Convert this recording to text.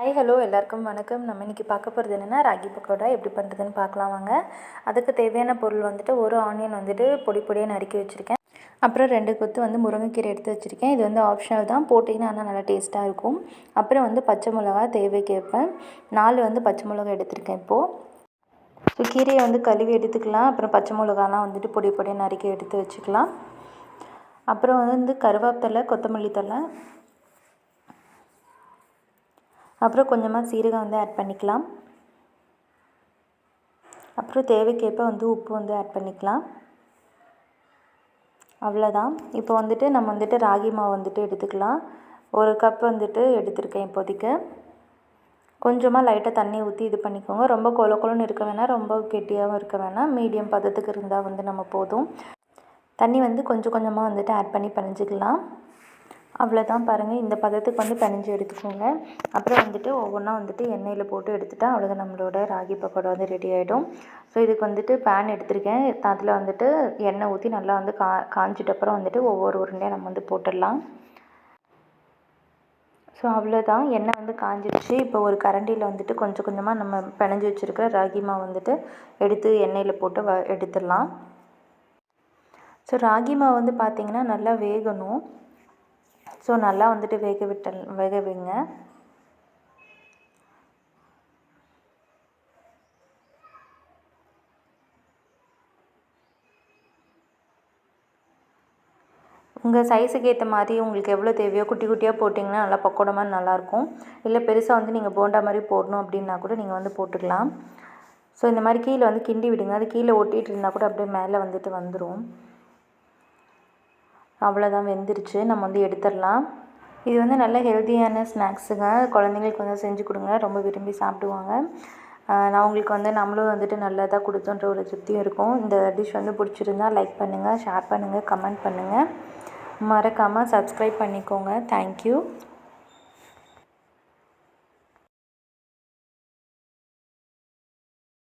Hi hello எல்லாருக்கும் வணக்கம். நம்ம இன்றைக்கி பார்க்க போகிறது என்னென்னா ராகி பக்கோடா எப்படி பண்ணுறதுன்னு பார்க்கலாம் வாங்க. அதுக்கு தேவையான பொருள் வந்துட்டு ஒரு ஆனியன் வந்துட்டு பொடி பொடியாக நறுக்கி வச்சுருக்கேன். அப்புறம் 2 கொத்து முருங்கைக்கீரை எடுத்து வச்சுருக்கேன். இது ஆப்ஷனல் தான், போட்டிங்கன்னா ஆனால் நல்லா டேஸ்ட்டாக இருக்கும். அப்புறம் பச்சை மிளகா தேவைக்கேற்ப 4 பச்சை மிளகா எடுத்திருக்கேன். இப்போது கீரையை கழுவி எடுத்துக்கலாம். அப்புறம் பச்சை மிளகாலாம் பொடி பொடியாக நறுக்கி எடுத்து வச்சுக்கலாம். அப்புறம் கருவேப்பிலை, கொத்தமல்லி தழை, அப்புறம் கொஞ்சமாக சீரகம் ஆட் பண்ணிக்கலாம். அப்புறம் தேவைக்கேற்ப உப்பு ஆட் பண்ணிக்கலாம். அவ்வளோதான். இப்போ நம்ம ராகி மாவு எடுத்துக்கலாம். 1 கப் எடுத்திருக்கேன். இப்போதைக்கு கொஞ்சமாக லைட்டாக தண்ணி ஊற்றி இது பண்ணிக்கோங்க. ரொம்ப கொல கொலன்னு இருக்க வேணாம், ரொம்ப கெட்டியாகவும் இருக்க வேணாம், மீடியம் பதத்துக்கு இருந்தால் நம்ம போதும். தண்ணி கொஞ்சம் கொஞ்சமாக ஆட் பண்ணி பிணைஞ்சிக்கலாம். அவ்வளோதான். பாருங்கள், இந்த பதத்துக்கு பிணைஞ்சி எடுத்துக்கோங்க. அப்புறம் ஒவ்வொன்றா எண்ணெயில் போட்டு எடுத்துட்டா அவ்வளோதான், நம்மளோட ராகி பக்கோடா ரெடி ஆகிடும். ஸோ இதுக்கு பேன் எடுத்திருக்கேன். அதில் எண்ணெய் ஊற்றி நல்லா காஞ்சிட்ட அப்புறம் ஒவ்வொரு உருண்டையாக நம்ம போட்டுடலாம். ஸோ அவ்வளோதான், எண்ணெய் காஞ்சிடுச்சு. இப்போ ஒரு கரண்டியில் கொஞ்சம் கொஞ்சமாக நம்ம பிணைஞ்சி வச்சுருக்கிற ராகி மாவு எடுத்து எண்ணெயில் போட்டு எடுத்துடலாம். ஸோ ராகி மாவு பார்த்திங்கன்னா நல்லா வேகணும். ஸோ நல்லா வேக வைங்க. உங்கள் சைஸுக்கு ஏற்ற மாதிரி உங்களுக்கு எவ்வளோ தேவையோ குட்டி குட்டியாக போட்டிங்கன்னா நல்லா பக்கோடா மாதிரி நல்லாயிருக்கும். இல்லை பெருசாக நீங்கள் போண்டா மாதிரி போடணும் அப்படின்னா கூட நீங்கள் போட்டுக்கலாம். ஸோ இந்த மாதிரி கீழே கிண்டி விடுங்க. அது கீழே ஒட்டிகிட்டு இருந்தால் கூட அப்படியே மேலே வந்துடும். அவ்வளோதான், வெந்துருச்சு. நம்ம எடுத்துடலாம். இது நல்ல ஹெல்த்தியான ஸ்நாக்ஸுங்க. குழந்தைங்களுக்கு செஞ்சு கொடுங்க, ரொம்ப விரும்பி சாப்பிடுவாங்க. நான் உங்களுக்கு நம்மளும் நல்லதாக கொடுத்தோன்ற ஒரு திருப்தியும் இருக்கும். இந்த டிஷ் பிடிச்சிருந்தா லைக் பண்ணுங்கள், ஷேர் பண்ணுங்கள், கமெண்ட் பண்ணுங்கள். மறக்காமல் சப்ஸ்கிரைப் பண்ணிக்கோங்க. தேங்க்யூ.